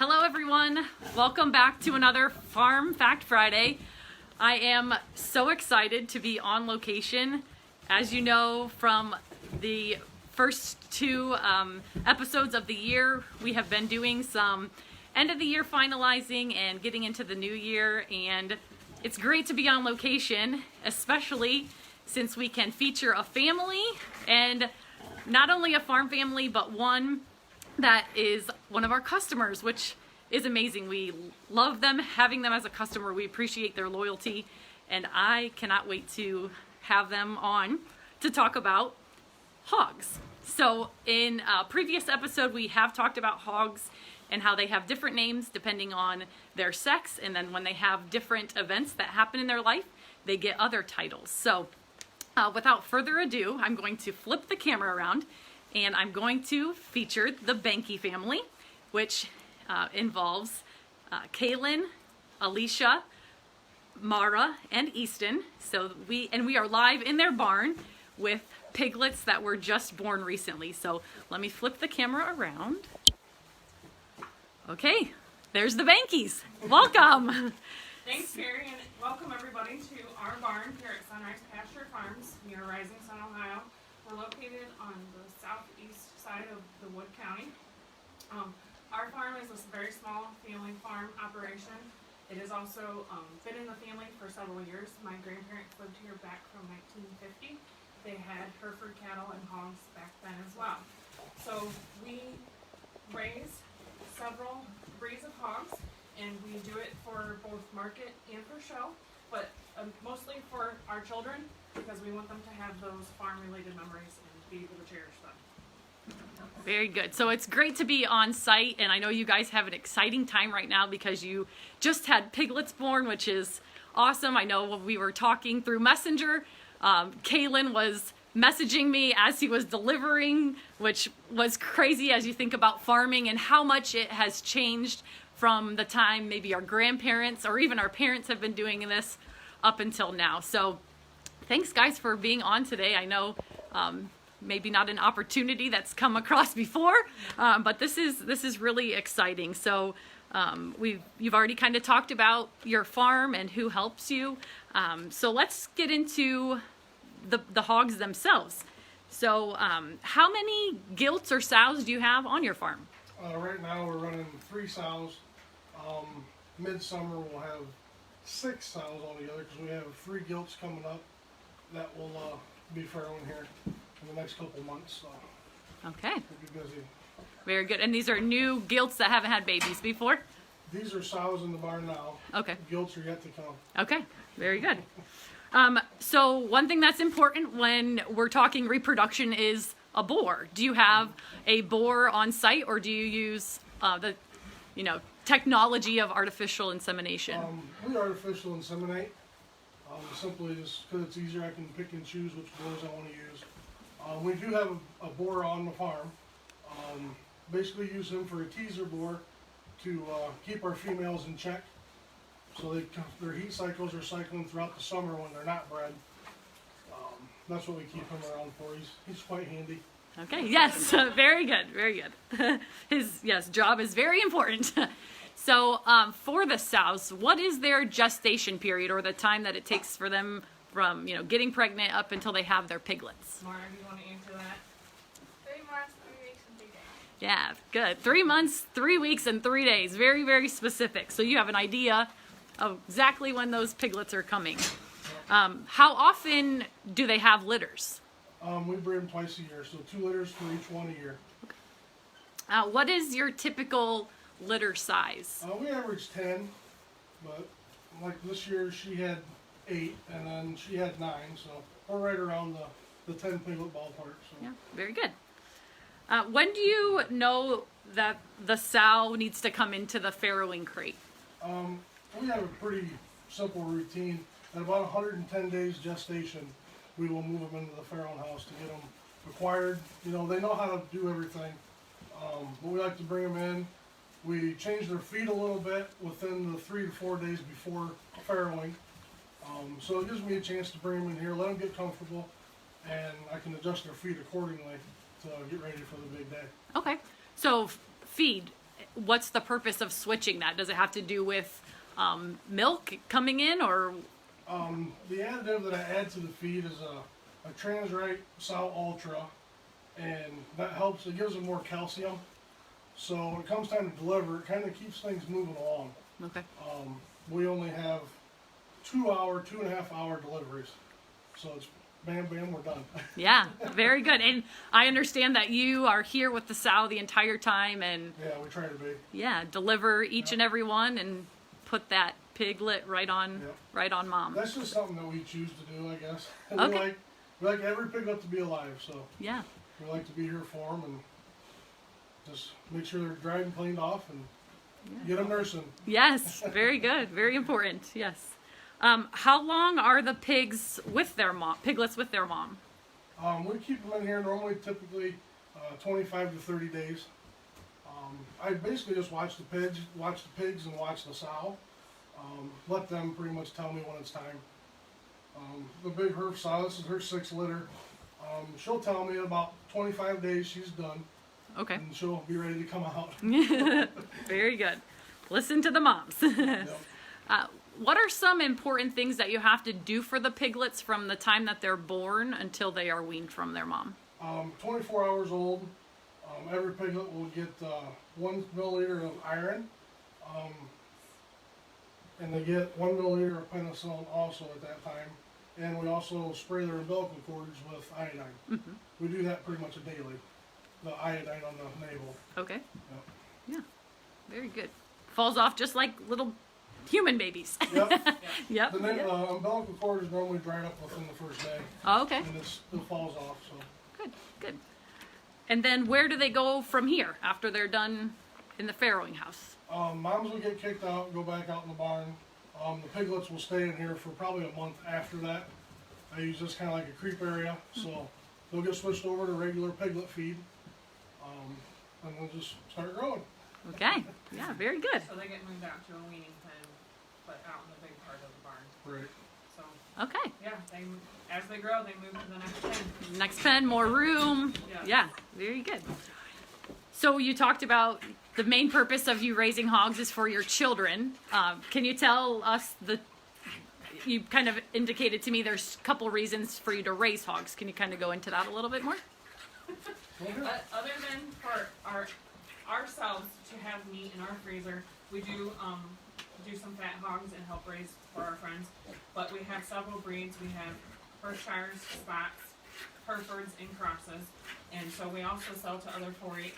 Hello everyone, welcome back to another Farm Fact Friday. I am so excited to be on location. As you know from the first two episodes of the year, we have been doing some end of the year finalizing and getting into the new year, and it's great to be on location, especially since we can feature a family, and not only a farm family, but one that is one of our customers, which is amazing. We love them, having them as a customer. We appreciate their loyalty, and I cannot wait to have them on to talk about hogs. So in a previous episode, we have talked about hogs and how they have different names depending on their sex, and then when they have different events that happen in their life, they get other titles. So without further ado, I'm going to flip the camera around and I'm going to feature the Banky family, which involves Kaylin, Alicia, Mara, and Easton. So we are live in their barn with piglets that were just born recently. So let me flip the camera around. Okay, there's the Bankys. Welcome. Thanks, Carrie, and welcome everybody to our barn here at Sunrise Pasture Farms near Rising Sun, Ohio. We're located on the southeast side of the Wood County. Our farm is a very small family farm operation. It has also been in the family for several years. My grandparents lived here back from 1950. They had Hereford cattle and hogs back then as well. So we raise several breeds of hogs, and we do it for both market and for show, but mostly for our children, because we want them to have those farm-related memories and be able to cherish them. Very good. So it's great to be on site, and I know you guys have an exciting time right now because you just had piglets born, which is awesome. I know when we were talking through Messenger, Kaylin was messaging me as he was delivering, which was crazy as you think about farming and how much it has changed from the time maybe our grandparents or even our parents have been doing this up until now. So thanks guys for being on today. I know maybe not an opportunity that's come across before, but this is really exciting. So you've already kind of talked about your farm and who helps you. So let's get into the hogs themselves. So how many gilts or sows do you have on your farm? Right now we're running 3 sows. Midsummer we'll have 6 sows altogether because we have 3 gilts coming up that will be farrowing here in the next couple months. So okay. we'll be busy. Very good. And these are new gilts that haven't had babies before? These are sows in the barn now. Okay. Gilts are yet to come. Okay. Very good. So one thing that's important when we're talking reproduction is a boar. Do you have a boar on site, or do you use the technology of artificial insemination? We artificial inseminate. Simply just because it's easier, I can pick and choose which boars I want to use. We do have a boar on the farm. Basically use him for a teaser boar to keep our females in check. So their heat cycles are cycling throughout the summer when they're not bred. That's what we keep him around for. He's quite handy. Okay, yes, very good, very good. His job is very important. So for the sows, what is their gestation period, or the time that it takes for them from getting pregnant up until they have their piglets? Mara, do you want to answer that? 3 months, 3 weeks, and 3 days. Yeah, good. 3 months, 3 weeks, and 3 days. Very, very specific. So you have an idea of exactly when those piglets are coming. How often do they have litters? We breed them twice a year, so 2 litters for each one a year. What is your typical litter size? We average 10, but like this year she had 8, and then she had 9, so we're right around the 10 piglet ballpark. So. Yeah, very good. When do you know that the sow needs to come into the farrowing crate? We have a pretty simple routine. At about 110 days gestation, we will move them into the Farrowing House to get them acquired. They know how to do everything. But we like to bring them in. We change their feed a little bit within the 3 to 4 days before farrowing. So it gives me a chance to bring them in here, let them get comfortable, and I can adjust their feed accordingly to get ready for the big day. Okay. So feed. what's the purpose of switching that? Does it have to do with milk coming in, or? The additive that I add to the feed is a Transrite Sow Ultra, and that helps. It gives them more calcium. So when it comes time to deliver, it kind of keeps things moving along. Okay. We only have 2.5 hour deliveries. So it's bam, bam, we're done. Yeah, very good. And I understand that you are here with the sow the entire time, and Yeah, we try to be. yeah, deliver each and every one and put that piglet right on, Yep. right on mom. That's just something that we choose to do, I guess. Okay. We like every piglet to be alive, so Yeah, we like to be here for them and just make sure they're dried and cleaned off and get them nursing. yes, very good, very important. Yes. How long are the pigs with their mom? Piglets with their mom? We keep them in here normally, typically 25 to 30 days. I basically just watch the pigs, and watch the sow. Let them pretty much tell me when it's time. The big herf sow, this is her 6th litter. She'll tell me about 25 days she's done, Okay. and she'll be ready to come out. Very good. Listen to the moms. Yep. What are some important things that you have to do for the piglets from the time that they're born until they are weaned from their mom? 24 hours old, every piglet will get 1 milliliter of iron, and they get 1 milliliter of penicillin also at that time. And we also spray their umbilical cords with iodine. Mm-hmm. We do that pretty much daily, the iodine on the navel. Okay. Yep. Yeah. Very good. Falls off just like little human babies. Yep. Yep. The Yep. umbilical cord is normally dried up within the first day, Oh, okay. and it falls off. So Good. Good. And then where do they go from here after they're done in the farrowing house? moms will get kicked out, go back out in the barn. The piglets will stay in here for probably a month after that. I use this kind of like a creep area, so they'll get switched over to regular piglet feed, and we'll just start growing. Okay. Yeah. Very good. So they get moved out to a weaning pen, but out in the big part of the barn. Right. So Okay. yeah, as they grow, they move to the next pen. Next pen, more room. Yeah. Yeah. Very good. So you talked about the main purpose of you raising hogs is for your children. Can you tell us you kind of indicated to me there's a couple reasons for you to raise hogs. Can you kind of go into that a little bit more? Other than for ourselves to have meat in our freezer, we do some fat hogs and help raise for our friends. But we have several breeds. We have Berkshires, Spots, Herefords, and Crosses. And so we also sell to other 4-H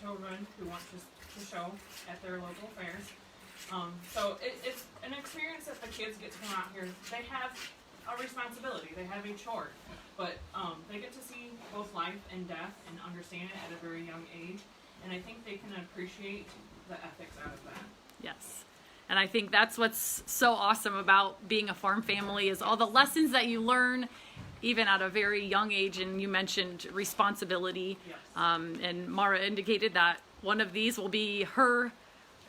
children who want to show at their local fairs. So it's an experience that the kids get to come out here. They have a responsibility. They have a chore. But they get to see both life and death and understand it at a very young age. And I think they can appreciate the ethics out of that. Yes. And I think that's what's so awesome about being a farm family is all the lessons that you learn even at a very young age. And you mentioned responsibility. Yes. And Mara indicated that one of these will be her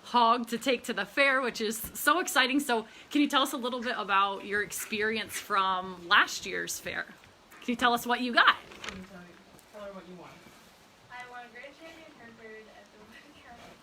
hog to take to the fair, which is so exciting. So can you tell us a little bit about your experience from last year's fair? Can you tell us what you got? Tell her what you want. I won a Grand Champion Hereford at the Wood County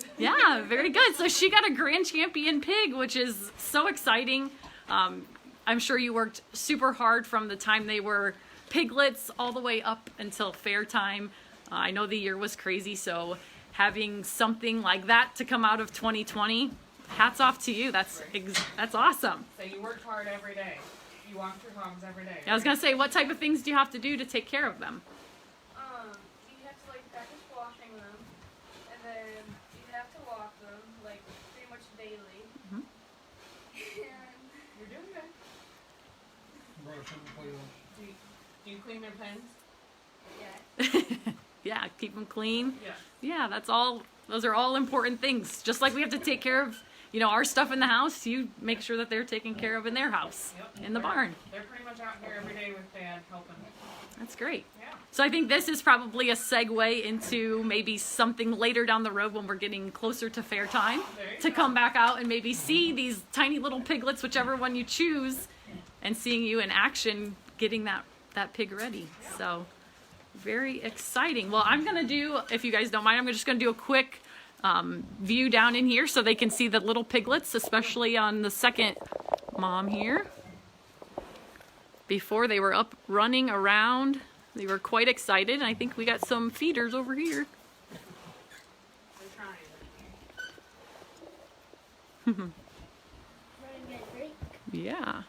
Fair. Yeah, very good. So she got a grand champion pig, which is so exciting. I'm sure you worked super hard from the time they were piglets all the way up until fair time. I know the year was crazy, so having something like that to come out of 2020, hats off to you. That's awesome. So you worked hard every day. You walked your hogs every day. I was gonna say, what type of things do you have to do to take care of them? You have to practice washing them, and then you have to walk them pretty much daily. Mhm. And You're doing good. Brush and clean them. Do you clean their pens? yeah, Yeah, keep them clean. Yeah. Yeah, those are all important things. Just like we have to take care of, our stuff in the house, you make sure that they're taken care of in their house, Yep. in the barn. They're pretty much out here every day with Dad helping. That's great. Yeah. So I think this is probably a segue into maybe something later down the road when we're getting closer to fair time There you to go. come back out and maybe see these tiny little piglets, whichever one you choose, and seeing you in action getting that pig ready. So Very exciting. Well, I'm gonna do, if you guys don't mind, I'm just gonna do a quick view down in here so they can see the little piglets, especially on the second mom here. Before they were up running around, they were quite excited. And I think we got some feeders over here. They're trying. Running get drink. Yeah.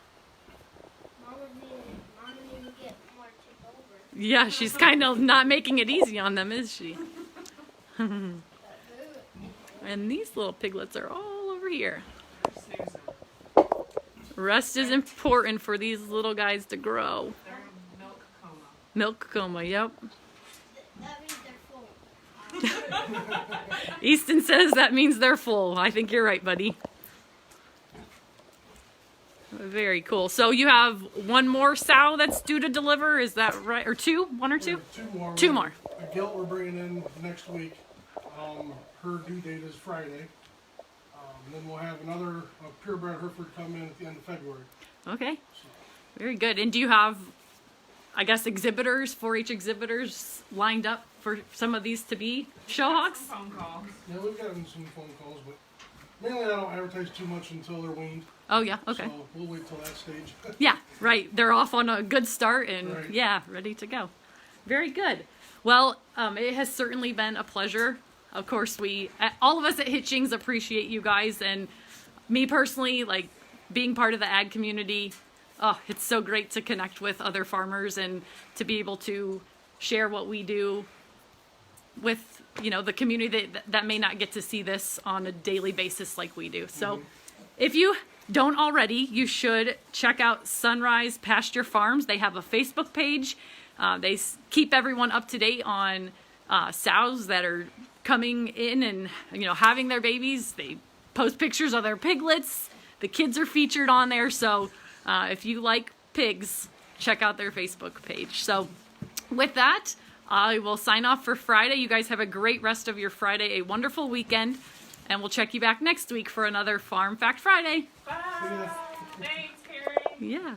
Mama needs to get more take over. Yeah, she's kind of not making it easy on them, is she? And these little piglets are all over here. They're snoozing. Rest is important for these little guys to grow. They're in milk coma. Milk coma, yep. That means they're full. Easton says that means they're full. I think you're right, buddy. Very cool. So you have one more sow that's due to deliver, is that right? Or two? One or two? Two more. Two more. A gilt we're bringing in next week. Her due date is Friday. Then we'll have another purebred Hereford come in at the end of February. Okay. Very good. And do you have, I guess, exhibitors, 4-H exhibitors lined up for some of these to be show hogs? Phone calls. Yeah, we've gotten some phone calls, but mainly I don't advertise too much until they're weaned. Oh, yeah. Okay. So we'll wait till that stage. Yeah, right. They're off on a good start and Right. yeah, ready to go. Very good. Well, it has certainly been a pleasure. Of course, all of us at Hitchings appreciate you guys, and me personally, like being part of the ag community. Oh, it's so great to connect with other farmers and to be able to share what we do with, the community that may not get to see this on a daily basis like we do. So if you don't already, you should check out Sunrise Pasture Farms. They have a Facebook page. They keep everyone up to date on sows that are coming in and having their babies. They post pictures of their piglets. The kids are featured on there. So if you like pigs, check out their Facebook page. So with that, I will sign off for Friday. You guys have a great rest of your Friday, a wonderful weekend, and we'll check you back next week for another Farm Fact Friday. Bye. Yeah. Thanks, Carrie. Yeah.